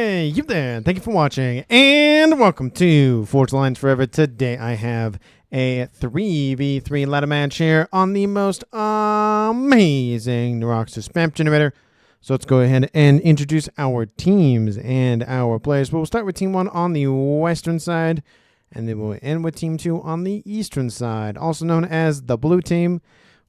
Hey, you there. Thank you for watching, and welcome to Forge Lines Forever. Today I have a 3v3 ladder match here on the most amazing Neuroxis map generator. So let's go ahead and introduce our teams and our players. We'll start with Team 1 on the western side, and then we'll end with Team 2 on the eastern side, also known as the blue team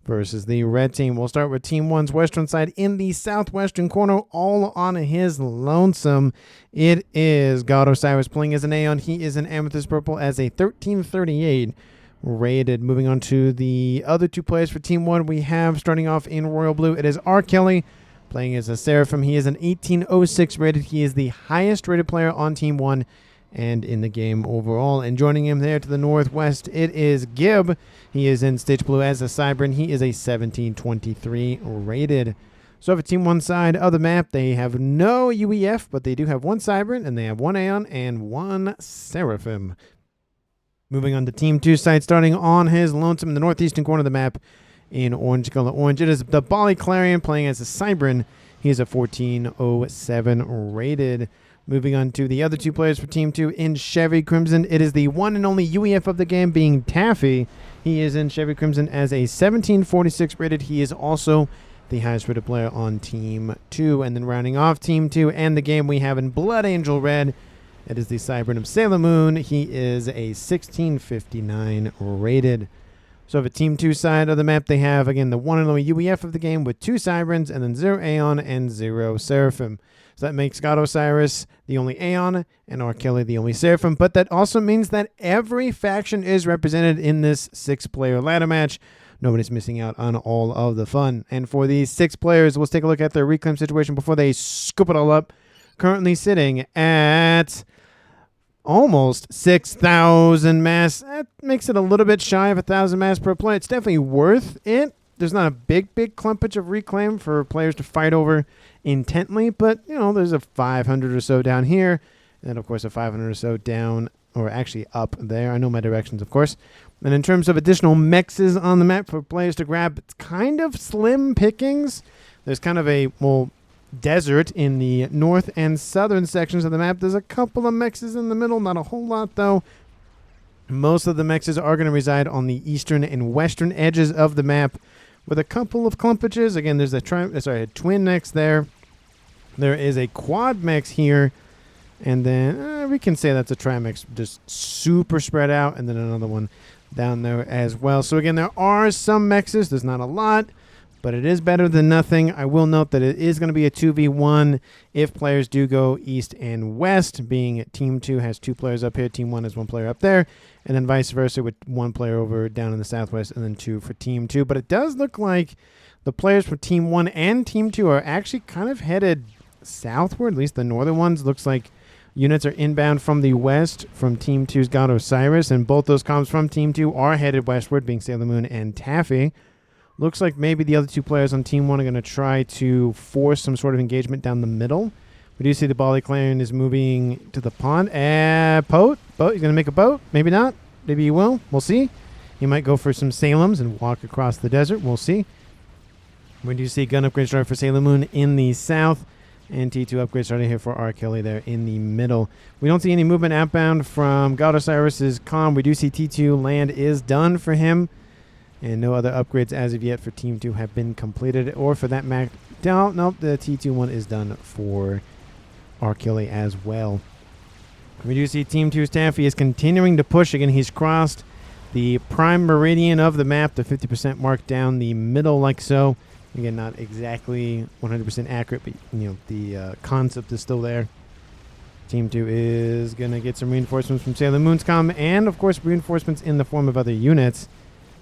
versus the red team. We'll start with Team 1's western side in the southwestern corner, all on his lonesome. It is GodOsiris playing as an Aeon. He is an Amethyst Purple as a 1338 rated. Moving on to the other two players for Team 1, we have, starting off in Royal Blue, it is Kelly playing as a Seraphim. He is an 1806 rated. He is the highest rated player on Team 1 and in the game overall. And joining him there to the northwest, it is Gib. He is in Stage Blue as a Cybran. He is a 1723 rated. So for Team 1 side of the map, they have no UEF, but they do have one Cybran, and they have one Aeon and one Seraphim. Moving on to Team 2 side, starting on his lonesome in the northeastern corner of the map in orange color orange, it is the Bali Clarion playing as a Cybran. He is a 1407 rated. Moving on to the other two players for Team 2 in Chevy Crimson, it is the one and only UEF of the game, being Taffy. He is in Chevy Crimson as a 1746 rated. He is also the highest rated player on Team 2. And then rounding off Team 2 and the game, we have in Blood Angel Red, it is the Cybran of Sailor Moon. He is a 1659 rated. So for Team 2 side of the map, they have, again, the one and only UEF of the game with 2 Cybrans and then 0 Aeon and 0 Seraphim. So that makes GodOsiris the only Aeon and Kelly the only Seraphim. But that also means that every faction is represented in this 6-player ladder match. Nobody's missing out on all of the fun. And for these 6 players, let's take a look at their reclaim situation before they scoop it all up. Currently sitting at almost 6,000 mass. That makes it a little bit shy of 1,000 mass per play. It's definitely worth it. There's not a big clumpage of reclaim for players to fight over intently, but, you know, there's a 500 or so down here, and of course a 500 or so down, or actually up there. I know my directions, of course. And in terms of additional mexes on the map for players to grab, it's kind of slim pickings. There's kind of a, well, desert in the north and southern sections of the map. There's a couple of mexes in the middle, not a whole lot though. Most of the mexes are going to reside on the eastern and western edges of the map, with a couple of clumpages. Again, there's a twin mex there. There is a quad mex here, and then we can say that's a trimex, just super spread out, and then another one down there as well. So again, there are some mexes. There's not a lot, but it is better than nothing. I will note that it is going to be a 2v1 if players do go east and west, being Team 2 has 2 players up here, Team 1 has 1 player up there, and then vice versa with 1 player over down in the southwest and then 2 for Team 2. But it does look like the players for Team 1 and Team 2 are actually kind of headed southward, at least the northern ones. Looks like units are inbound from the west from Team 2's GodOsiris, and both those comms from Team 2 are headed westward, being Sailor Moon and Taffy. Looks like maybe the other 2 players on Team 1 are going to try to force some sort of engagement down the middle. We do see the Bali Clarion is moving to the pond. Boat? He's going to make a boat? Maybe not. Maybe he will. We'll see. He might go for some Salems and walk across the desert. We'll see. We do see gun upgrade started for Sailor Moon in the south, and T2 upgrade started here for Kelly there in the middle. We don't see any movement outbound from GodOsiris' comm. We do see T2 land is done for him, and no other upgrades as of yet for Team 2 have been completed, or for that map. Nope, the T2 one is done for Kelly as well. We do see Team 2's Taffy is continuing to push. Again, he's crossed the prime meridian of the map, the 50% mark down the middle like so. Again, not exactly 100% accurate, but you know, the concept is still there. Team 2 is going to get some reinforcements from Sailor Moon's comm, and of course reinforcements in the form of other units.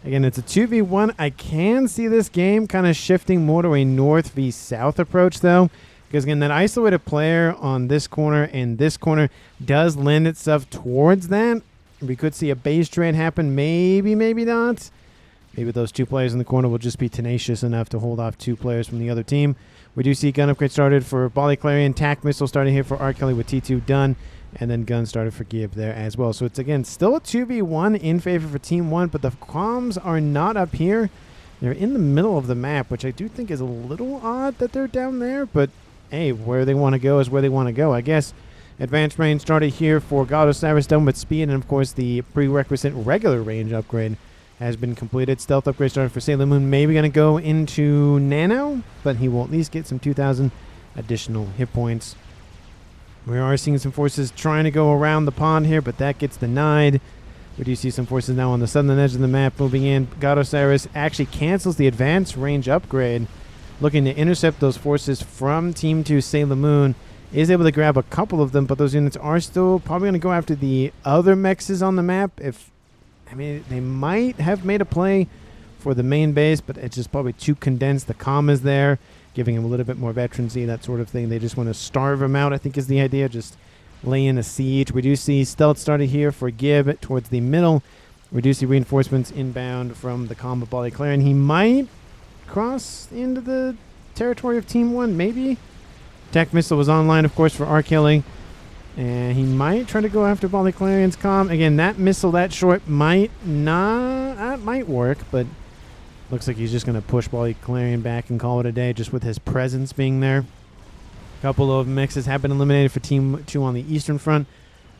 Again, it's a 2v1. I can see this game kind of shifting more to a north v south approach though, because again, that isolated player on this corner and this corner does lend itself towards that. We could see a base trade happen, maybe not. Maybe those 2 players in the corner will just be tenacious enough to hold off 2 players from the other team. We do see gun upgrade started for Bali Clarion, TAC missile starting here for Kelly with T2 done, and then gun started for Gib there as well. So it's, again, still a 2v1 in favor for Team 1, but the comms are not up here. They're in the middle of the map, which I do think is a little odd that they're down there, but hey, where they want to go is where they want to go. I guess Advanced range started here for GodOsiris, done with speed, and of course the prerequisite regular range upgrade has been completed. Stealth upgrade started for Sailor Moon, maybe going to go into Nano, but he will at least get some 2,000 additional hit points. We are seeing some forces trying to go around the pond here, but that gets denied. We do see some forces now on the southern edge of the map moving in. GodOsiris actually cancels the advanced range upgrade, looking to intercept those forces from Team 2 Sailor Moon. Is able to grab a couple of them, but those units are still probably going to go after the other mexes on the map. They might have made a play for the main base, but it's just probably too condensed. The comm is there, giving him a little bit more veterancy, that sort of thing. They just want to starve him out, I think is the idea, just lay in a siege. We do see stealth started here for Gib towards the middle. We do see reinforcements inbound from the comm of Bali Clarion. He might cross into the territory of Team 1, maybe. Attack missile was online, of course, for R. Kelly. And he might try to go after Bali Clarion's comm. Again, that missile that short might not. That might work, but looks like he's just going to push Bali Clarion back and call it a day just with his presence being there. A couple of mixes have been eliminated for Team 2 on the eastern front.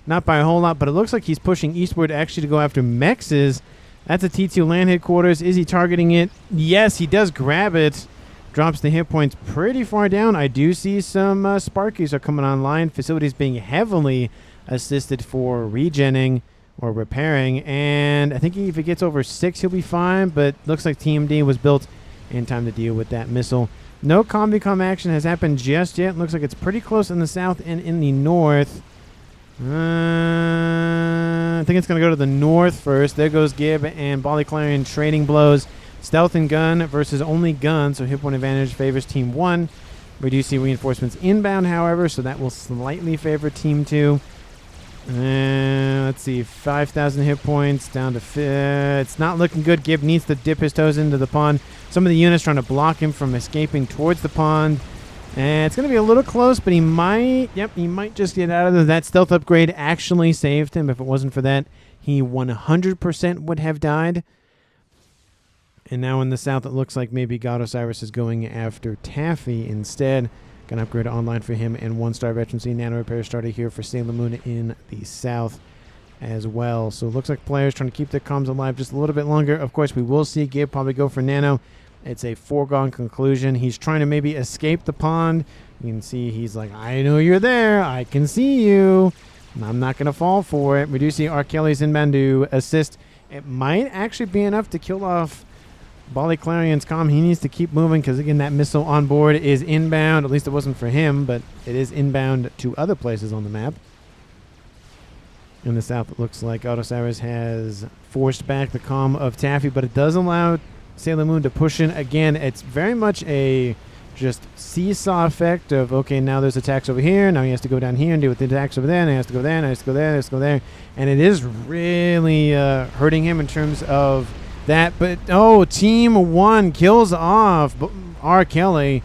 Not by a whole lot, but it looks like he's pushing eastward actually to go after mexes. That's a T2 land headquarters. Is he targeting it? Yes, he does grab it. Drops the hit points pretty far down. I do see some Sparkies are coming online. Facilities being heavily assisted for regenning or repairing. And I think if he gets over 6, he'll be fine. But looks like TMD was built in time to deal with that missile. No Combi-Com action has happened just yet. Looks like it's pretty close in the south and in the north. I think it's going to go to the north first. There goes Gib and Bali Clarion trading blows. Stealth and gun versus only gun, so hit point advantage favors Team 1. We do see reinforcements inbound, however, so that will slightly favor Team 2. Let's see, 5,000 hit points down to it's not looking good. Gib needs to dip his toes into the pond. Some of the units trying to block him from escaping towards the pond. And it's going to be a little close, but he might just get out of there. That stealth upgrade actually saved him. If it wasn't for that, he 100% would have died. And now in the south, it looks like maybe GodOsiris is going after Taffy instead. Going to upgrade online for him and 1-star veterancy. Nano repair started here for Sailor Moon in the south as well. So it looks like players trying to keep their comms alive just a little bit longer. Of course, we will see Gib probably go for Nano. It's a foregone conclusion. He's trying to maybe escape the pond. You can see he's like, I know you're there. I can see you. I'm not going to fall for it. We do see R. Kelly's inbound to assist. It might actually be enough to kill off Bali Clarion's comm. He needs to keep moving because, again, that missile on board is inbound. At least it wasn't for him, but it is inbound to other places on the map. In the south, it looks like GodOsiris has forced back the comm of Taffy, but it does allow Sailor Moon to push in. Again, it's very much a just seesaw effect of, okay, now there's attacks over here. Now he has to go down here and deal with the attacks over there. And he has to go there, and he has to go there, and he has to go there. And it is really hurting him in terms of that. But, Team 1 kills off R. Kelly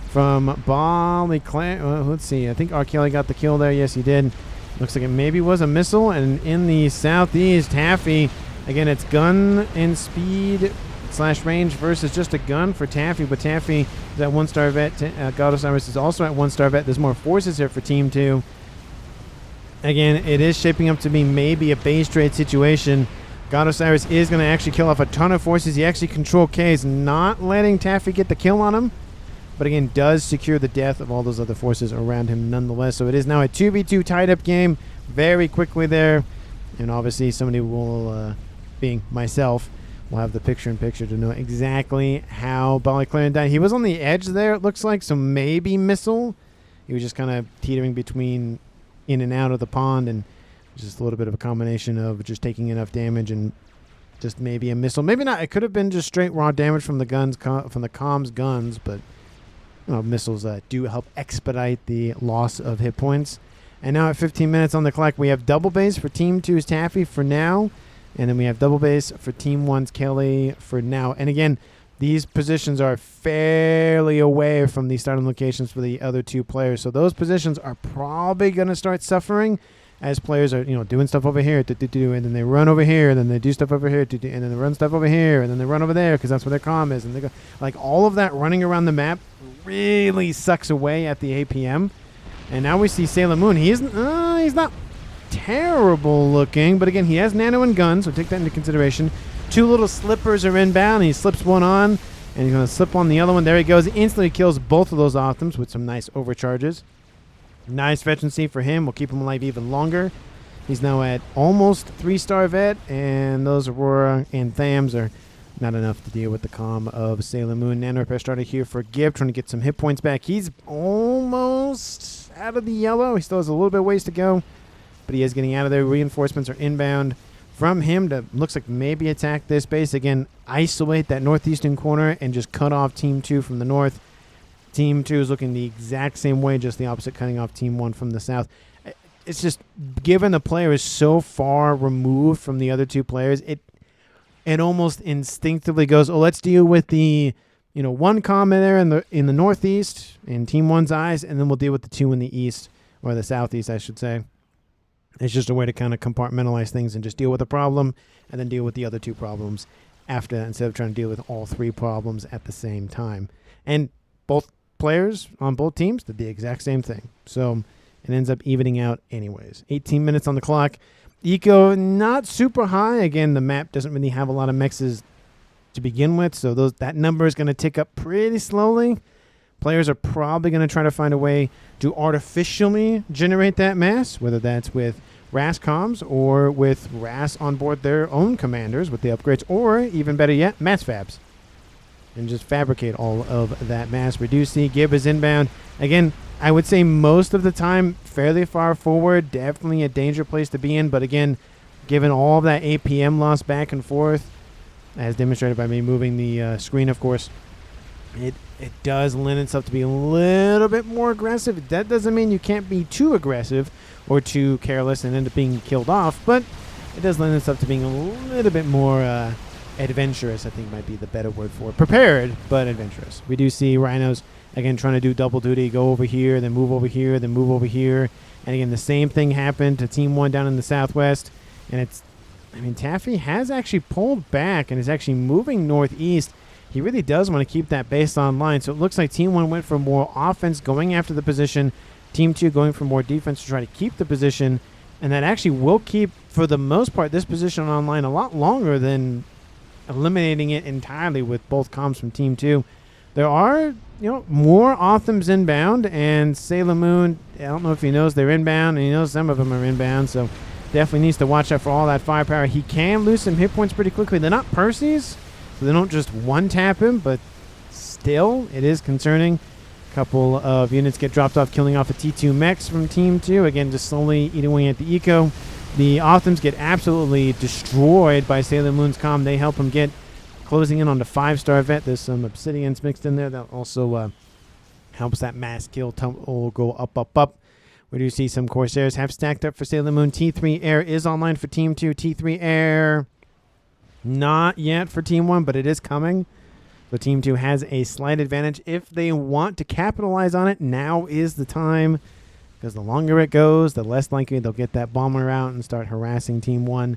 from Bali Clan. Let's see. I think R. Kelly got the kill there. Yes, he did. Looks like it maybe was a missile. And in the southeast, Taffy, again, it's gun and speed / range versus just a gun for Taffy. But Taffy is at 1-star vet. GodOsiris is also at 1-star vet. There's more forces here for Team 2. Again, it is shaping up to be maybe a base trade situation. GodOsiris is going to actually kill off a ton of forces. He actually control K's, not letting Taffy get the kill on him. But again, does secure the death of all those other forces around him nonetheless. So it is now a 2v2 tied-up game very quickly there. And obviously somebody will, being myself, will have the picture-in-picture to know exactly how Bali Clarion died. He was on the edge there, it looks like, so maybe missile. He was just kind of teetering between in and out of the pond, and just a little bit of a combination of just taking enough damage and just maybe a missile. Maybe not. It could have been just straight raw damage from the guns, from the comms guns, but missiles do help expedite the loss of hit points. And now at 15 minutes on the clock, we have double base for Team 2's Taffy for now, and then we have double base for Team 1's Kelly for now. And again, these positions are fairly away from the starting locations for the other two players, so those positions are probably going to start suffering as players are, doing stuff over here, and then they run over here, and then they do stuff over here, and then they run stuff over here, and then they run over there because that's where their comm is, and they go like all of that running around the map really sucks away at the APM. And now we see Sailor Moon. He's not terrible looking, but again, he has nano and gun, so take that into consideration. 2 little slippers are inbound. He slips one on, and he's going to slip on the other one. There he goes. Instantly kills both of those Optims with some nice overcharges. Nice veterancy for him. We'll keep him alive even longer. He's now at almost 3-star vet, and those Aurora and Thams are not enough to deal with the calm of Sailor Moon. Nano repair started here for Gib, trying to get some hit points back. He's almost out of the yellow. He still has a little bit of ways to go, but he is getting out of there. Reinforcements are inbound from him to, looks like, maybe attack this base. Again, isolate that northeastern corner and just cut off Team 2 from the north. Team 2 is looking the exact same way, just the opposite, cutting off Team 1 from the south. It's just, given the player is so far removed from the other 2 players, it almost instinctively goes, oh, let's deal with the, one comm there in the northeast in Team 1's eyes, and then we'll deal with the 2 in the east, or the southeast, I should say. It's just a way to kind of compartmentalize things and just deal with a problem and then deal with the other 2 problems after that, instead of trying to deal with all 3 problems at the same time. And both players on both teams did the exact same thing. So it ends up evening out anyways. 18 minutes on the clock. Eco not super high. Again, the map doesn't really have a lot of mexes to begin with, so that number is going to tick up pretty slowly. Players are probably going to try to find a way to artificially generate that mass, whether that's with RAS comms or with RAS on board their own commanders with the upgrades, or even better yet, mass fabs. And just fabricate all of that mass. We do see Gib is inbound. Again, I would say most of the time fairly far forward, definitely a danger place to be in, but again, given all of that APM loss back and forth, as demonstrated by me moving the screen, of course, it does lend itself to be a little bit more aggressive. That doesn't mean you can't be too aggressive or too careless and end up being killed off, but it does lend itself to being a little bit more adventurous, I think might be the better word for it. Prepared, but adventurous. We do see Rhinos, again, trying to do double duty, go over here, then move over here, then move over here. And again, the same thing happened to Team 1 down in the southwest. And Taffy has actually pulled back and is actually moving northeast. He really does want to keep that base online. So it looks like Team 1 went for more offense going after the position. Team 2 going for more defense to try to keep the position. And that actually will keep, for the most part, this position online a lot longer than eliminating it entirely with both comms from Team 2. There are, more Optims inbound, and Sailor Moon, I don't know if he knows they're inbound, and he knows some of them are inbound, so definitely needs to watch out for all that firepower. He can lose some hit points pretty quickly. They're not Percy's, so they don't just one-tap him, but still, it is concerning. A couple of units get dropped off, killing off a T2 mechs from Team 2. Again, just slowly eating away at the eco. The Optims get absolutely destroyed by Sailor Moon's comm. They help him get closing in on the 5-star vet. There's some obsidians mixed in there that also helps that mass kill total go up, up, up. We do see some Corsairs have stacked up for Sailor Moon. T3 Air is online for Team 2. T3 Air not yet for Team 1, but it is coming. So Team 2 has a slight advantage. If they want to capitalize on it, now is the time. Because the longer it goes, the less likely they'll get that bomber out and start harassing Team 1.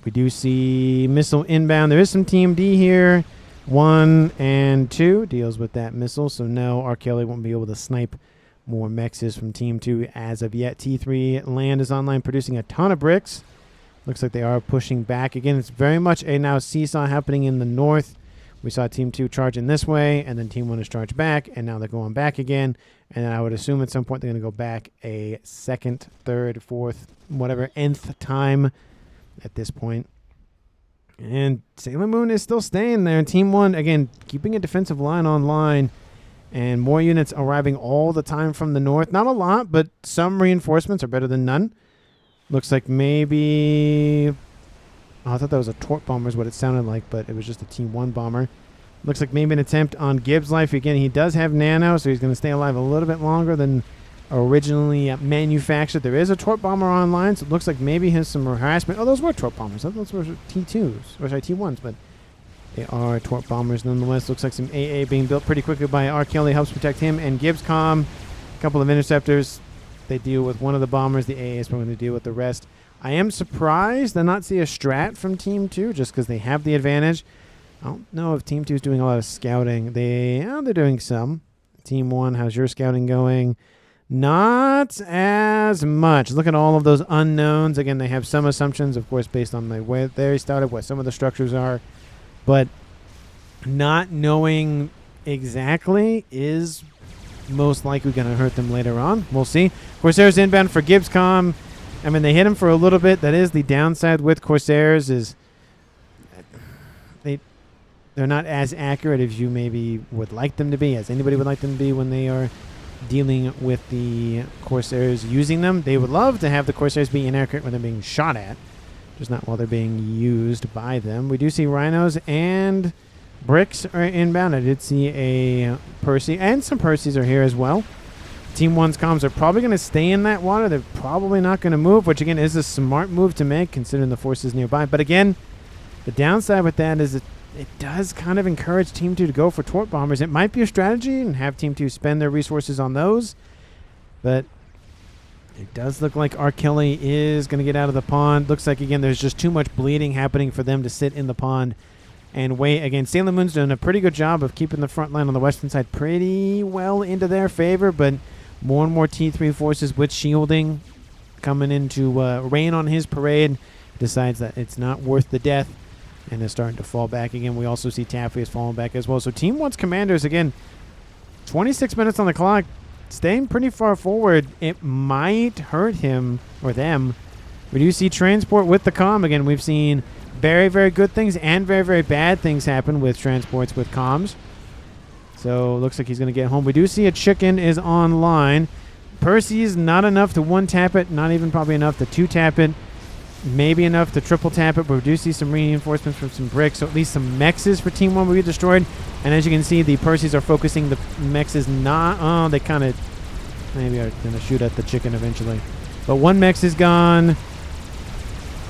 We do see missile inbound. There is some Team D here. 1 and 2 deals with that missile. So no, R. Kelly won't be able to snipe more mexes from Team 2 as of yet. T3 Land is online producing a ton of bricks. Looks like they are pushing back. Again, it's very much a now seesaw happening in the north. We saw Team 2 charge in this way, and then Team 1 is charged back, and now they're going back again. And then I would assume at some point they're going to go back a second, third, fourth, whatever, nth time at this point. And Sailor Moon is still staying there. And Team 1, again, keeping a defensive line online. And more units arriving all the time from the north. Not a lot, but some reinforcements are better than none. Looks like maybe... Oh, I thought that was a Torp bomber is what it sounded like, but it was just a Team 1 bomber. Looks like maybe an attempt on Gibbs' life. Again, he does have nano, so he's going to stay alive a little bit longer than originally manufactured. There is a Torp bomber online, so it looks like maybe he has some harassment. Oh, those were Torp bombers. I thought those were T2s, or sorry, T1s, but they are Torp bombers nonetheless. Looks like some AA being built pretty quickly by R. Kelly helps protect him and Gibbs comm. A couple of interceptors. They deal with one of the bombers. The AA is probably going to deal with the rest. I am surprised to not see a strat from Team 2 just because they have the advantage. I don't know if Team 2 is doing a lot of scouting. They're doing some. Team 1, how's your scouting going? not as much. Look at all of those unknowns. Again, they have some assumptions, of course, based on the way they started, what some of the structures are. But not knowing exactly is most likely going to hurt them later on. We'll see. Corsairs inbound for Gibbscom. I mean, they hit him for a little bit. That is the downside with Corsairs is they're not as accurate as you maybe would like them to be, as anybody would like them to be when they are dealing with the Corsairs using them. They would love to have the Corsairs be inaccurate when they're being shot at, just not while they're being used by them. We do see Rhinos and Bricks are inbound. I did see a Percy, and some Percys are here as well. Team 1's comms are probably going to stay in that water. They're probably not going to move, which again is a smart move to make considering the forces nearby. But again, the downside with that is it does kind of encourage Team 2 to go for Torp Bombers. It might be a strategy and have Team 2 spend their resources on those, but it does look like R. Kelly is going to get out of the pond. Looks like, again, there's just too much bleeding happening for them to sit in the pond and wait. Again, Sailor Moon's doing a pretty good job of keeping the front line on the western side pretty well into their favor, but more and more T3 forces with shielding coming into rain on his parade. Decides that it's not worth the death and is starting to fall back again. We also see Taffy is falling back as well. So Team 1's commanders, again, 26 minutes on the clock, staying pretty far forward. It might hurt him or them. We do see transport with the comm. Again, we've seen very, very good things and very, very bad things happen with transports with comms. So looks like he's going to get home. We do see a chicken is online. Percy's not enough to one-tap it, not even probably enough to two-tap it. Maybe enough to triple tap it, but we do see some reinforcements from some bricks, so at least some mexes for Team 1 will be destroyed. And as you can see, the Percys are focusing the mexes not... Oh, they kind of maybe are going to shoot at the chicken eventually. But one mex is gone,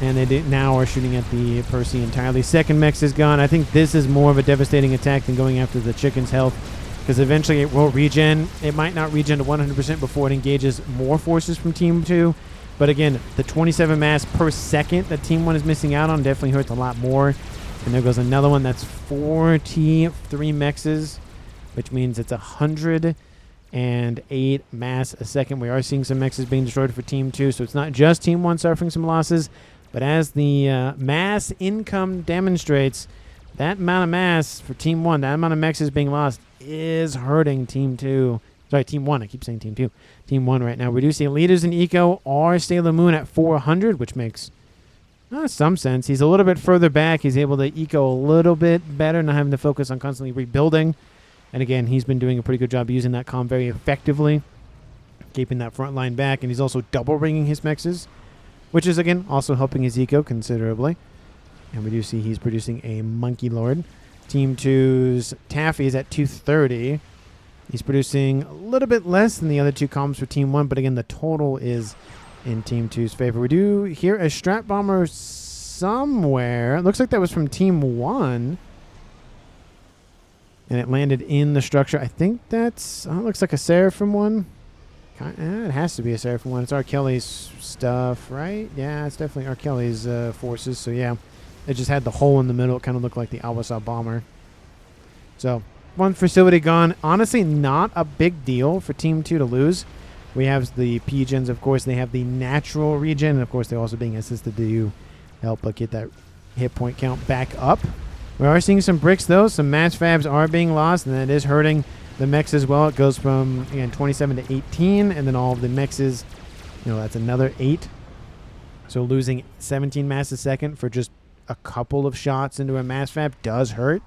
and they now are shooting at the Percy entirely. Second mex is gone. I think this is more of a devastating attack than going after the chicken's health, because eventually it will regen. It might not regen to 100% before it engages more forces from Team 2. But again, the 27 mass per second that Team 1 is missing out on definitely hurts a lot more. And there goes another one. That's 43 mexes, which means it's 108 mass a second. We are seeing some mexes being destroyed for Team 2. So it's not just Team 1 suffering some losses, but as the mass income demonstrates, that amount of mass for Team 1, that amount of mexes being lost is hurting Team 2. Sorry, Team 1. I keep saying Team 2. Team 1 right now. We do see leaders in Eco are Sailor Moon at 400, which makes some sense. He's a little bit further back. He's able to Eco a little bit better, not having to focus on constantly rebuilding. And again, he's been doing a pretty good job using that comm very effectively, keeping that front line back. And he's also double ringing his mexes, which is, again, also helping his Eco considerably. And we do see he's producing a Monkey Lord. Team 2's Taffy is at 230. He's producing a little bit less than the other two comms for Team 1, but again, the total is in Team 2's favor. We do hear a Strat Bomber somewhere. It looks like that was from Team 1. And it landed in the structure. I think that's... Oh, it looks like a Seraphim one. It has to be a Seraphim one. It's R. Kelly's stuff, right? Yeah, it's definitely R. Kelly's forces. So, yeah. It just had the hole in the middle. It kind of looked like the Awasa bomber. So... one facility gone. Honestly, not a big deal for Team 2 to lose. We have the P-gens, of course. They have the natural regen. And, of course, they're also being assisted to help get that hit point count back up. We are seeing some bricks, though. Some mass fabs are being lost, and that is hurting the mechs as well. It goes from, again, 27 to 18, and then all of the mexes, that's another 8. So losing 17 mass a second for just a couple of shots into a mass fab does hurt.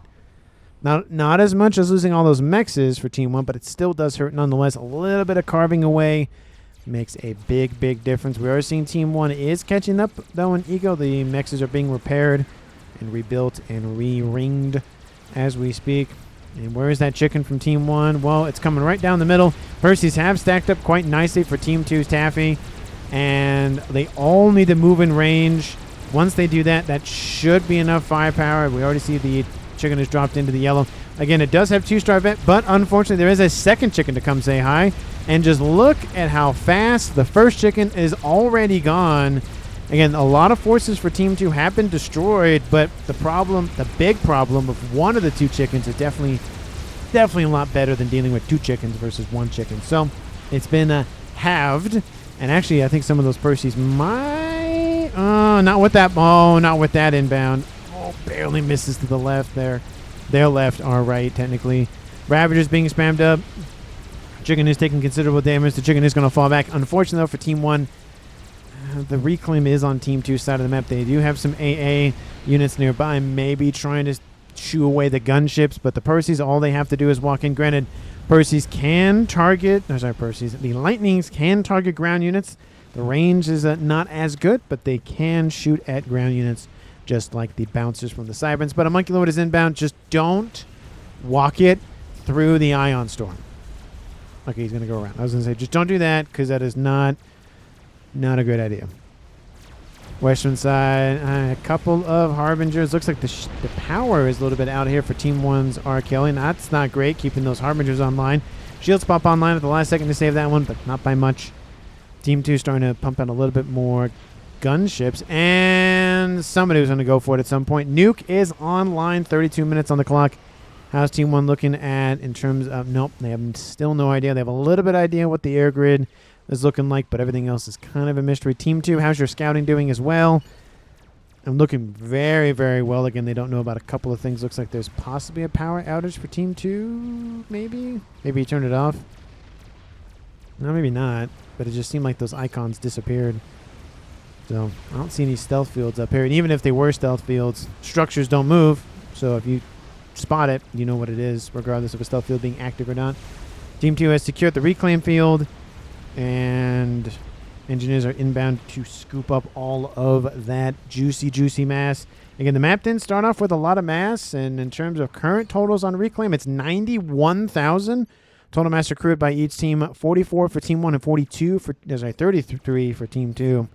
Not as much as losing all those mexes for Team 1, but it still does hurt nonetheless. A little bit of carving away makes a big, big difference. We are seeing Team 1 is catching up, though, in Eco. The mexes are being repaired and rebuilt and re-ringed as we speak. And where is that chicken from Team 1? Well, it's coming right down the middle. Percy's have stacked up quite nicely for Team 2's Taffy, and they all need to move in range. Once they do that, that should be enough firepower. We already see the chicken is dropped into the yellow. Again, it does have 2-star vet, but unfortunately there is a second chicken to come say hi. And just look at how fast the first chicken is already gone. Again, a lot of forces for Team 2 have been destroyed, but the big problem of one of the two chickens is definitely a lot better than dealing with two chickens versus one chicken. So it's been halved. And actually, I think some of those Percies might... not with that... Oh, not with that inbound. Oh, barely misses to the left there. Their left, our right, technically. Ravagers being spammed up. Chicken is taking considerable damage. The Chicken is going to fall back. Unfortunately, though, for Team 1, the reclaim is on Team 2's side of the map. They do have some AA units nearby, maybe trying to shoo away the gunships, but the Percies, all they have to do is walk in. Granted, Percies can target... No, sorry, Percies. The Lightnings can target ground units. The range is not as good, but they can shoot at ground units just like the bouncers from the Cyberns. But a Monkey Lord is inbound. Just don't walk it through the Ion Storm. Okay, he's going to go around. I was going to say, just don't do that, because that is not a good idea. Western side, a couple of Harbingers. Looks like the power is a little bit out here for Team 1's R. Kelly. That's not great, keeping those Harbingers online. Shields pop online at the last second to save that one, but not by much. Team 2 starting to pump out a little bit more gunships, and somebody was going to go for it at some point. Nuke is online, 32 minutes on the clock. How's Team 1 looking at in terms of... Nope, they have still no idea. They have a little bit of idea what the air grid is looking like, but everything else is kind of a mystery. Team 2, how's your scouting doing as well? I'm looking very, very well. Again, they don't know about a couple of things. Looks like there's possibly a power outage for Team 2, maybe? Maybe he turned it off. No, maybe not, but it just seemed like those icons disappeared. So I don't see any stealth fields up here. And even if they were stealth fields, structures don't move. So if you spot it, you know what it is, regardless of a stealth field being active or not. Team 2 has secured the reclaim field, and engineers are inbound to scoop up all of that juicy mass. Again, the map didn't start off with a lot of mass, and in terms of current totals on reclaim, it's 91,000 total mass accrued by each team. 44 for Team 1 and 42 for... Sorry, 33 for Team 2.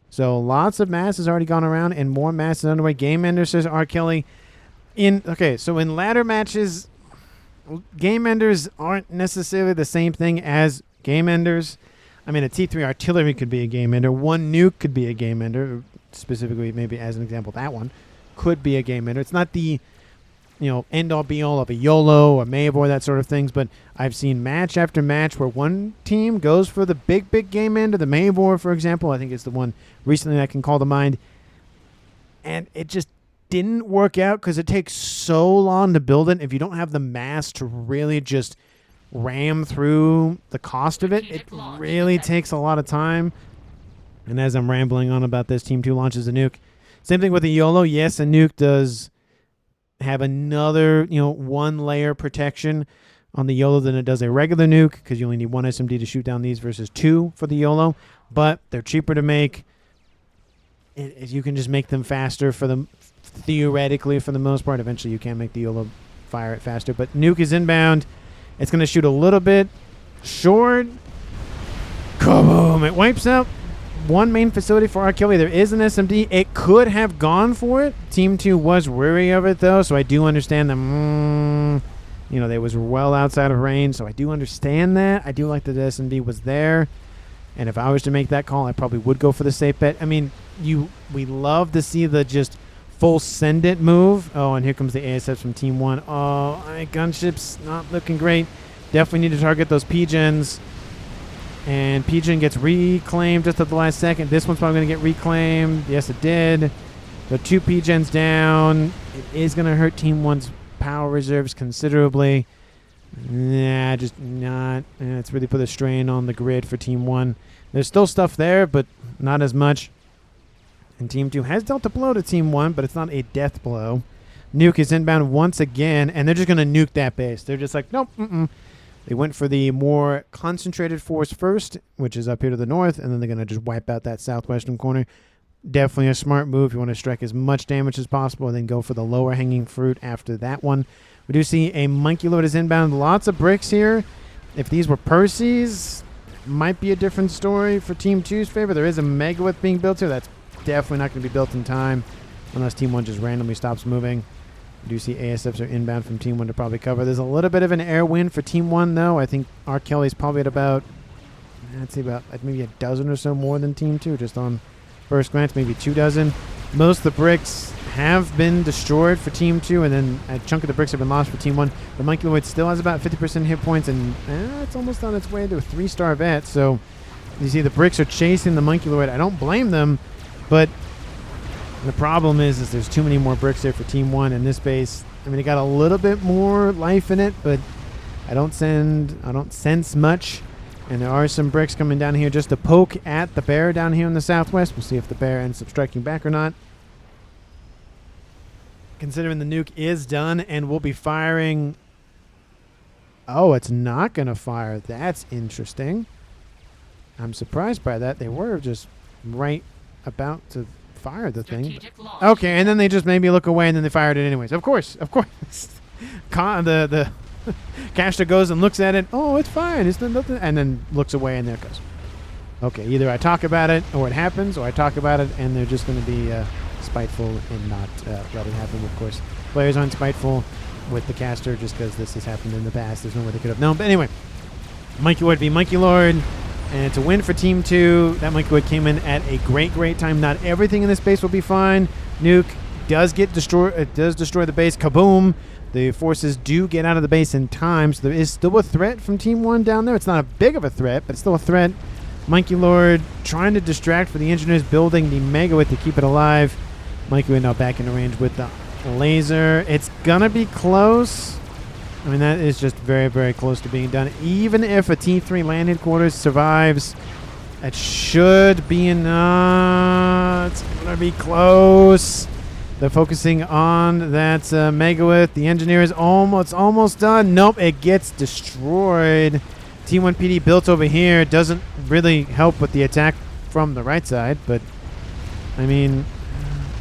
So lots of mass has already gone around, and more mass is underway. Game Ender, says R. Kelly. So in ladder matches, game enders aren't necessarily the same thing as game enders. I mean, a T3 artillery could be a game ender. One nuke could be a game ender. Specifically, maybe as an example, that one could be a game ender. It's not the, end all be all of a YOLO or Mayabor, that sort of things. But I've seen match after match where one team goes for the big game ender. The Mayabor, for example, I think it's the one recently that I can call to mind. And it just didn't work out because it takes so long to build it. If you don't have the mass to really just ram through the cost of it, it really takes a lot of time. And as I'm rambling on about this, Team 2 launches a nuke. Same thing with the YOLO. Yes, a nuke does have another, one layer protection on the YOLO than it does a regular nuke, because you only need one SMD to shoot down these versus two for the YOLO. But they're cheaper to make. You can just make them faster for them, theoretically, for the most part. Eventually you can make the YOLO fire it faster. But nuke is inbound. It's going to shoot a little bit short. Kaboom! It wipes out one main facility for artillery. There is an SMD. It could have gone for it. Team 2 was wary of it, though, so I do understand them. They was well outside of range, so I do understand that. I do like that the SMD was there. And if I was to make that call, I probably would go for the safe bet. I mean, we love to see the just full send it move. Oh, and here comes the ASFs from Team 1. Oh, gunship's not looking great. Definitely need to target those P-gens. And P-gen gets reclaimed just at the last second. This one's probably going to get reclaimed. Yes, it did. So 2 P-gens down. It is going to hurt Team 1's power reserves considerably. Nah, just not. It's really put a strain on the grid for Team 1. There's still stuff there, but not as much. And Team 2 has dealt a blow to Team 1, but it's not a death blow. Nuke is inbound once again, and they're just going to nuke that base. They're just like, nope, They went for the more concentrated force first, which is up here to the north, and then they're going to just wipe out that southwestern corner. Definitely a smart move. You want to strike as much damage as possible, and then go for the lower hanging fruit after that one. We do see a Monkey Lord is inbound. Lots of bricks here. If these were Percy's, might be a different story for Team 2's favor. There is a Megalith being built here. That's definitely not going to be built in time unless Team 1 just randomly stops moving. We do see ASFs are inbound from Team 1 to probably cover. There's a little bit of an air win for Team 1, though. I think R. Kelly's probably at about, I'd say about maybe a dozen or so more than Team 2, just on first glance, maybe 2 dozen. Most of the bricks have been destroyed for Team 2, and then a chunk of the bricks have been lost for Team 1. The Monkey Lord still has about 50% hit points, and it's almost on its way to a 3-star vet. So you see the bricks are chasing the Monkey Lord. I don't blame them, but the problem is there's too many more bricks there for Team 1 in this base. I mean, it got a little bit more life in it, but I don't sense much. And there are some bricks coming down here just to poke at the bear down here in the southwest. We'll see if the bear ends up striking back or not. Considering the nuke is done and we'll be firing. Oh, it's not going to fire. That's interesting. I'm surprised by that. They were just right about to fire the thing. Okay, and then they just maybe look away and then they fired it anyways. Of course. The caster goes and looks at it. Oh, it's fine. It's nothing. And then looks away and there it goes. Okay, either I talk about it or it happens, or I talk about it and they're just going to be spiteful and not let it happen. Of course, players aren't spiteful with the caster just because this has happened in the past. There's no way they could have known. But anyway, Monkey Lord v Monkey Lord. And it's a win for Team 2. That Monkey Lord came in at a great time. Not everything in this base will be fine. Nuke does get destroyed. It does destroy the base. Kaboom! The forces do get out of the base in time, so there is still a threat from Team 1 down there. It's not a big of a threat, but it's still a threat. Monkey Lord trying to distract for the engineers building the Megawatt to keep it alive. Monkey Lord now back into range with the laser. It's gonna be close. I mean, that is just very close to being done. Even if a T3 land headquarters survives, that should be enough. It's gonna be close. They're focusing on that Megawatt. The engineer is almost done. Nope, it gets destroyed. T1 PD built over here doesn't really help with the attack from the right side, but I mean,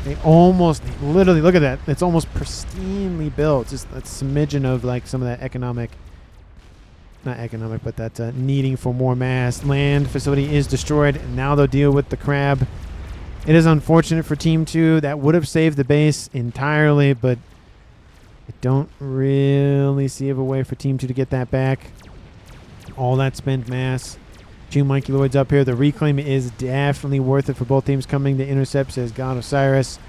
they literally, look at that. It's almost pristinely built. Just a smidgen of like some of that not economic, but that needing for more mass. Land facility is destroyed, and now they'll deal with the crab. It is unfortunate for Team 2. That would have saved the base entirely, but I don't really see of a way for Team 2 to get that back. All that spent mass. 2 Monkey Lords up here. The reclaim is definitely worth it for both teams coming to intercept, says GodOsiris.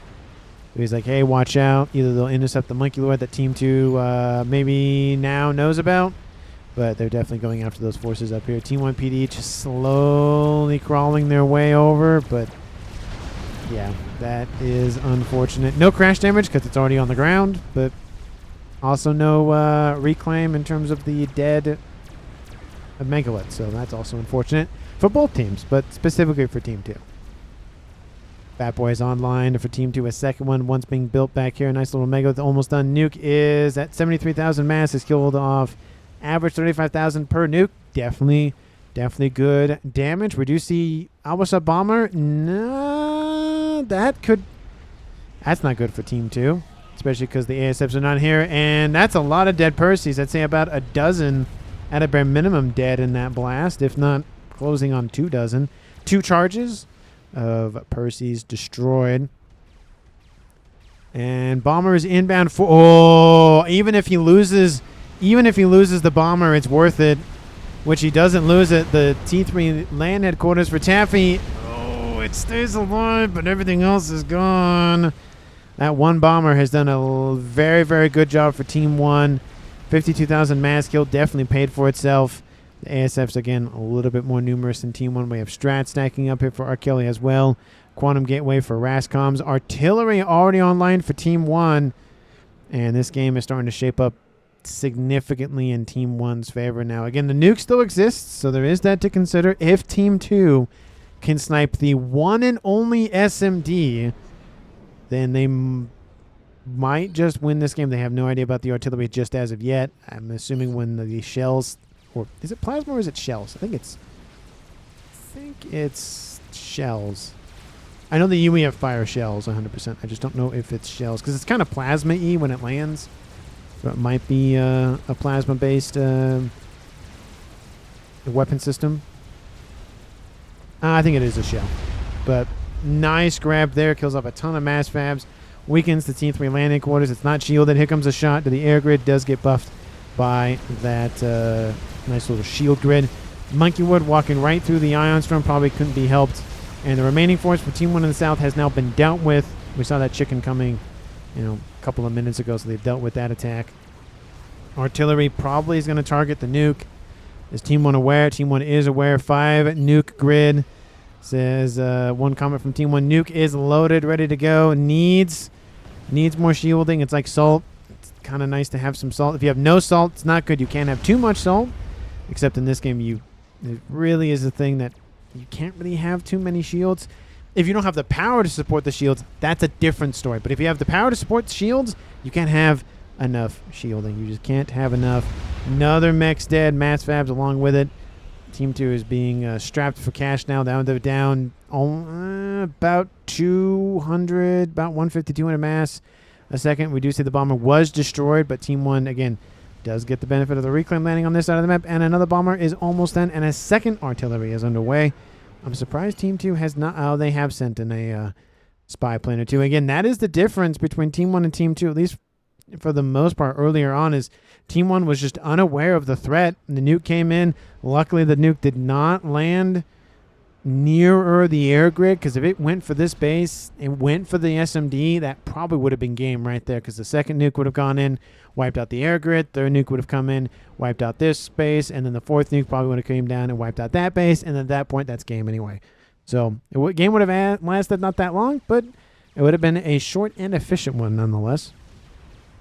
He's like, hey, watch out. Either they'll intercept the Monkey Lord that Team 2 maybe now knows about, but they're definitely going after those forces up here. Team 1 PD just slowly crawling their way over, but yeah, that is unfortunate. No crash damage because it's already on the ground, but also no reclaim in terms of the dead Megalith, so that's also unfortunate for both teams, but specifically for Team 2. Fat Boy is online for Team 2. A second one, once being built back here. A nice little Megalith, almost done. Nuke is at 73,000 mass. Is killed off. Average 35,000 per nuke. Definitely good damage. We do see Albatross Bomber. No, that's not good for Team 2, especially because the ASFs are not here, and that's a lot of dead Perseus. I'd say about a dozen at a bare minimum dead in that blast, if not closing on 2 dozen. 2 charges of Perseus destroyed. And Bomber is inbound for... Oh, even if he loses the Bomber, it's worth it. Which he doesn't lose it. The T3 land headquarters for Taffy. Oh, it stays alive, but everything else is gone. That 1 Bomber has done a very good job for Team 1. 52,000 mass kill definitely paid for itself. The ASFs, again, a little bit more numerous than Team 1. We have Strat stacking up here for Arkeli as well. Quantum Gateway for Rascoms. Artillery already online for Team 1. And this game is starting to shape up significantly in Team 1's favor now. Again, the nuke still exists, so there is that to consider. If Team 2 can snipe the one and only SMD, then they might just win this game. They have no idea about the artillery just as of yet. I'm assuming when the shells, or is it plasma or is it shells? I think it's shells. I know the UEF fire shells 100%. I just don't know if it's shells because it's kind of plasma-y when it lands. So it might be a plasma-based weapon system. I think it is a shell. But nice grab there. Kills off a ton of mass fabs. Weakens the T3 landing quarters. It's not shielded. Here comes a shot to the air grid. Does get buffed by that nice little shield grid. Monkey Wood walking right through the Ion Storm. Probably couldn't be helped. And the remaining force for Team 1 in the south has now been dealt with. We saw that chicken coming, you know, a couple of minutes ago, so they've dealt with that attack. Artillery probably is going to target the nuke. Is Team 1 aware? Team 1 is aware. 5 nuke grid. Says one comment from Team 1. Nuke is loaded, ready to go. Needs more shielding. It's like salt. It's kind of nice to have some salt. If you have no salt, it's not good. You can't have too much salt. Except in this game, it really is a thing that you can't really have too many shields. If you don't have the power to support the shields, that's a different story. But if you have the power to support the shields, you can't have enough shielding. You just can't have enough. Another mech's dead. Mass Fabs along with it. Team 2 is being strapped for cash now. They're down about 200, about 150, 200 mass a second. We do see the bomber was destroyed, but Team 1, again, does get the benefit of the reclaim landing on this side of the map. And another bomber is almost done, and a second artillery is underway. I'm surprised Team 2 has not... Oh, they have sent in a spy plane or two. Again, that is the difference between Team 1 and Team 2, at least for the most part earlier on, is Team 1 was just unaware of the threat. The nuke came in. Luckily, the nuke did not land nearer the air grid, because if it went for this base, it went for the SMD, that probably would have been game right there, because the second nuke would have gone in, wiped out the air grid, third nuke would have come in, wiped out this base, and then the fourth nuke probably would have came down and wiped out that base, and at that point, that's game anyway. So, game would have lasted not that long, but it would have been a short and efficient one nonetheless.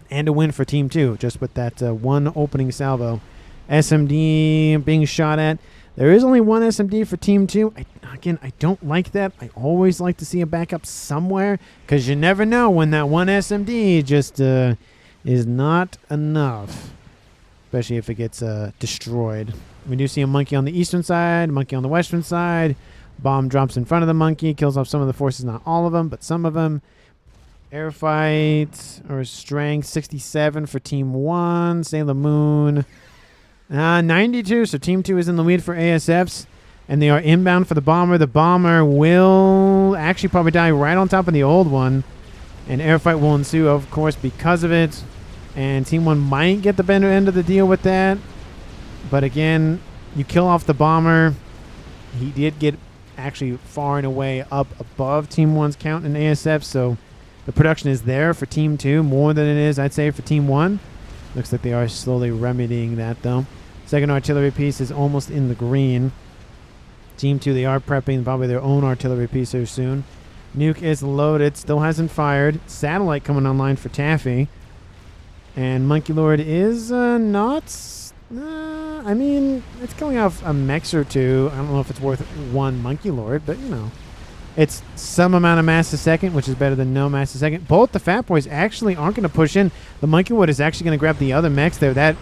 And a win for Team 2, just with that one opening salvo. SMD being shot at. There is only one SMD for Team 2. I don't like that. I always like to see a backup somewhere, because you never know when that one SMD just is not enough, especially if it gets destroyed. We do see a monkey on the eastern side, a monkey on the western side. Bomb drops in front of the monkey, kills off some of the forces, not all of them, but some of them. Air fight or strength 67 for Team 1. Sailor Moon 92. So Team 2 is in the lead for ASFs, and they are inbound for the bomber. The bomber will actually probably die right on top of the old one, and air fight will ensue, of course, because of it. And Team 1 might get the better end of the deal with that, but again, you kill off the bomber. He did get actually far and away up above Team 1's count in ASF, so the production is there for Team 2, more than it is, I'd say, for Team 1. Looks like they are slowly remedying that, though. Second artillery piece is almost in the green. Team 2, they are prepping probably their own artillery piece here soon. Nuke is loaded, still hasn't fired. Satellite coming online for Taffy. And Monkey Lord is not... I mean, it's killing off a mech or two. I don't know if it's worth one Monkey Lord, but, you know. It's some amount of mass a second, which is better than no mass a second. Both the Fat Boys actually aren't going to push in. The Monkey Wood is actually going to grab the other mechs there. That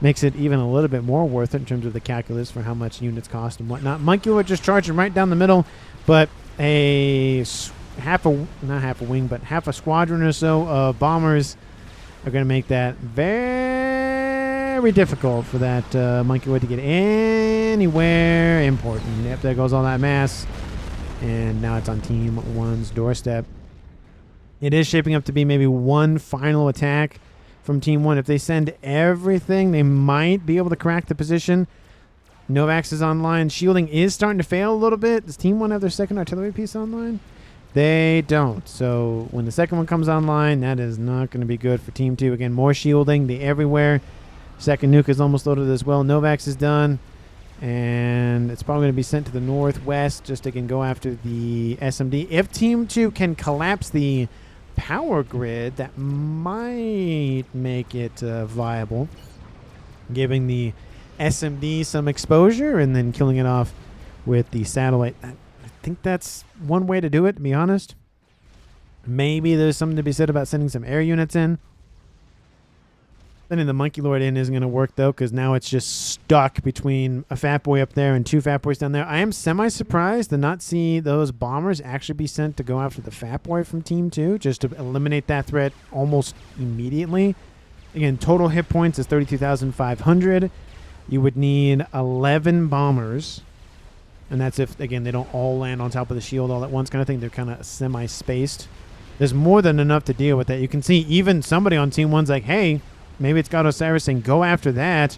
makes it even a little bit more worth it in terms of the calculus for how much units cost and whatnot. Monkey Wood just charging right down the middle, but half a squadron or so of bombers are going to make that very difficult for that Monkey Wood to get anywhere important. Yep, there goes all that mass. And now it's on Team 1's doorstep. It is shaping up to be maybe one final attack from Team 1. If they send everything, they might be able to crack the position. Novax is online. Shielding is starting to fail a little bit. Does Team 1 have their second artillery piece online? They don't. So when the second one comes online, that is not going to be good for Team 2. Again, more shielding. They everywhere. Second nuke is almost loaded as well. Novax is done. And it's probably going to be sent to the northwest just to go after the SMD. If Team 2 can collapse the power grid, that might make it viable, giving the SMD some exposure and then killing it off with the satellite. I think that's one way to do it, to be honest. Maybe there's something to be said about sending some air units in. Sending the Monkey Lord in isn't going to work, though, because now it's just stuck between a Fat Boy up there and two Fat Boys down there. I am semi-surprised to not see those bombers actually be sent to go after the Fat Boy from Team 2, just to eliminate that threat almost immediately. Again, total hit points is 32,500. You would need 11 bombers, and that's if, again, they don't all land on top of the shield all at once kind of thing. They're kind of semi-spaced. There's more than enough to deal with that. You can see even somebody on Team 1's like, hey, maybe it's GodOsiris saying go after that.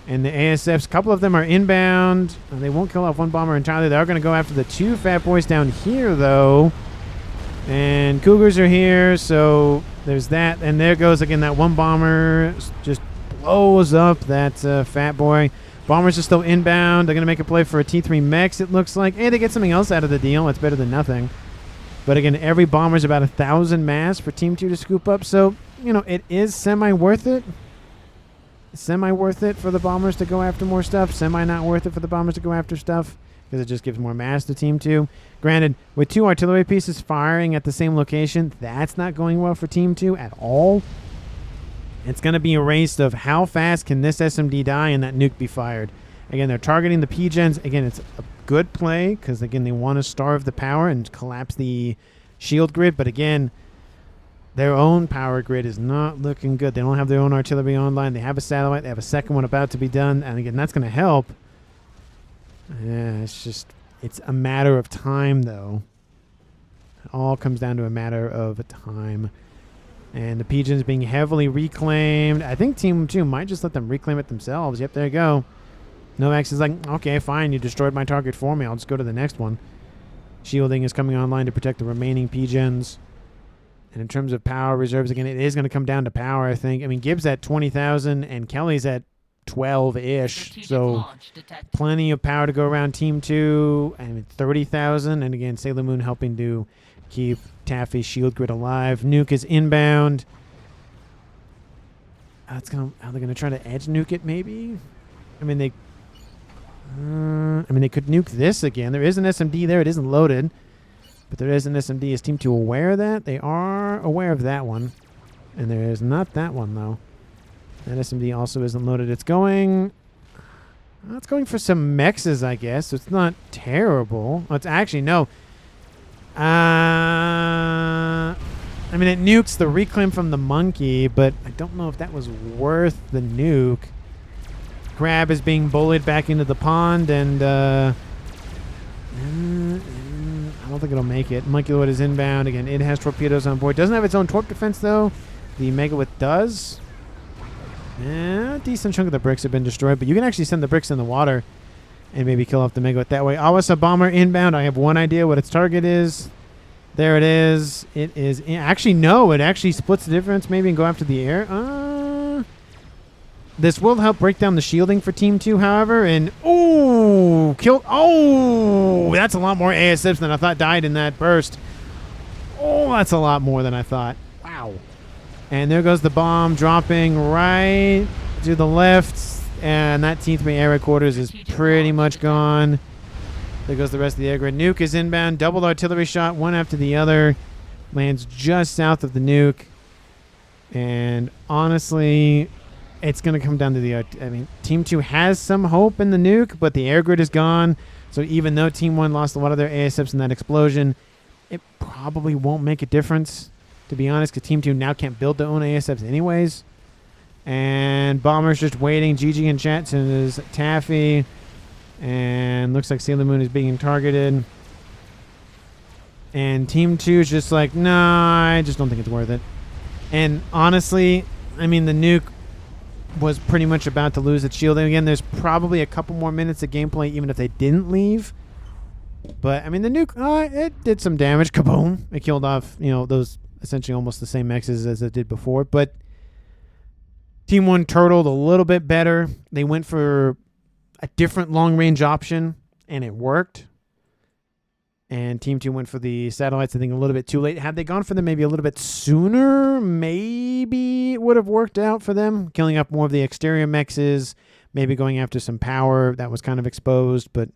And the ASFs, a couple of them are inbound. They won't kill off one bomber entirely. They are going to go after the two Fat Boys down here, though. And Cougars are here, so there's that. And there goes again that one bomber, just blows up that fat boy. Bombers are still inbound. They're going to make a play for a T3 Mex, it looks like. Hey, they get something else out of the deal. It's better than nothing. But again, every bomber's about 1,000 mass for Team 2 to scoop up. So, you know, it is semi-worth it. Semi-worth it for the bombers to go after more stuff. Semi-not worth it for the bombers to go after stuff, because it just gives more mass to Team 2. Granted, with 2 artillery pieces firing at the same location, that's not going well for Team 2 at all. It's going to be a race of how fast can this SMD die and that nuke be fired. Again, they're targeting the P-gens. Again, it's a good play because, again, they want to starve the power and collapse the shield grid. But, again, their own power grid is not looking good. They don't have their own artillery online. They have a satellite. They have a second one about to be done. And, again, that's going to help. Yeah, it's a matter of time, though. It all comes down to a matter of time. And the Pigeons being heavily reclaimed. I think Team 2 might just let them reclaim it themselves. Yep, there you go. Novax is like, okay, fine, you destroyed my target for me. I'll just go to the next one. Shielding is coming online to protect the remaining Pigeons. And in terms of power reserves, again, it is going to come down to power, I think. I mean, Gibbs at 20,000 and Kelly's at 12-ish. So plenty of power to go around Team 2. I mean, 30,000. And again, Sailor Moon helping to keep Taffy's shield grid alive. Nuke is inbound. Are they going to try to edge nuke it, maybe? I mean, they could nuke this again. There is an SMD there. It isn't loaded. But there is an SMD. Is Team 2 aware of that? They are aware of that one. And there is not that one, though. That SMD also isn't loaded. It's going for some mexes, I guess. So it's not terrible. Oh, it's actually, no. I mean, it nukes the reclaim from the monkey, but I don't know if that was worth the nuke. Crab is being bullied back into the pond, and I don't think it'll make it. Monkey Lord is inbound. Again, it has torpedoes on board. Doesn't have its own torp defense, though. The Megawith does. A decent chunk of the bricks have been destroyed, but you can actually send the bricks in the water and maybe kill off the Megawith that way. Awasa Bomber inbound. I have one idea what its target is. There it is. It is... Actually, no. It actually splits the difference maybe and go after the air. This will help break down the shielding for Team 2, however. And, oh, killed... Oh, that's a lot more ASFs than I thought died in that burst. Oh, that's a lot more than I thought. Wow. And there goes the bomb dropping right to the left. And that T3 air quarters is pretty much gone. There goes the rest of the air grid. Nuke is inbound. Double artillery shot, one after the other. Lands just south of the nuke. And honestly, it's going to come down to the... I mean, Team 2 has some hope in the nuke, but the air grid is gone. So even though Team 1 lost a lot of their ASFs in that explosion, it probably won't make a difference, to be honest, because Team 2 now can't build their own ASFs anyways. And Bomber's just waiting. GG in chat says Taffy. And looks like Sailor Moon is being targeted. And Team 2 is just like, nah, I just don't think it's worth it. And honestly, I mean, the nuke was pretty much about to lose its shielding. Again, there's probably a couple more minutes of gameplay even if they didn't leave. But, I mean, the nuke, it did some damage. Kaboom. It killed off, you know, those essentially almost the same mexes as it did before. But Team 1 turtled a little bit better. They went for a different long-range option, and it worked. And Team 2 went for the satellites, I think, a little bit too late. Had they gone for them maybe a little bit sooner, maybe it would have worked out for them. Killing up more of the exterior mexes, maybe going after some power that was kind of exposed. But,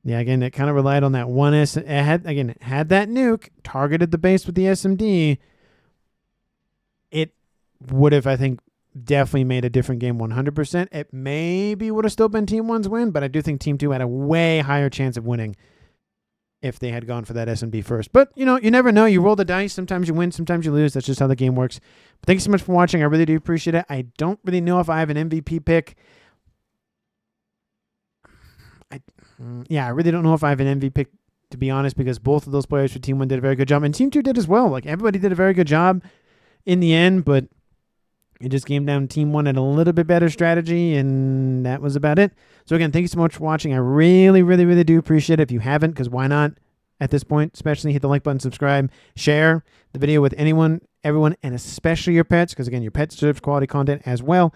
yeah, again, it kind of relied on that one. It had that nuke, targeted the base with the SMD. It would have, I think, definitely made a different game 100%. It maybe would have still been Team 1's win, but I do think Team 2 had a way higher chance of winning if they had gone for that SMD first. But, you know, you never know. You roll the dice. Sometimes you win, sometimes you lose. That's just how the game works. But thank you so much for watching. I really do appreciate it. I don't really know if I have an MVP pick. I really don't know if I have an MVP pick, to be honest, because both of those players for Team 1 did a very good job. And Team 2 did as well. Like, everybody did a very good job in the end, but it just came down to Team 1 had a little bit better strategy, and that was about it. So again, thank you so much for watching. I really, really, really do appreciate it. If you haven't, because why not? at this point. Especially hit the like button, subscribe, share the video with anyone, everyone, and especially your pets, because again, your pet deserves quality content as well.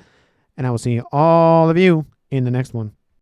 And I will see all of you in the next one.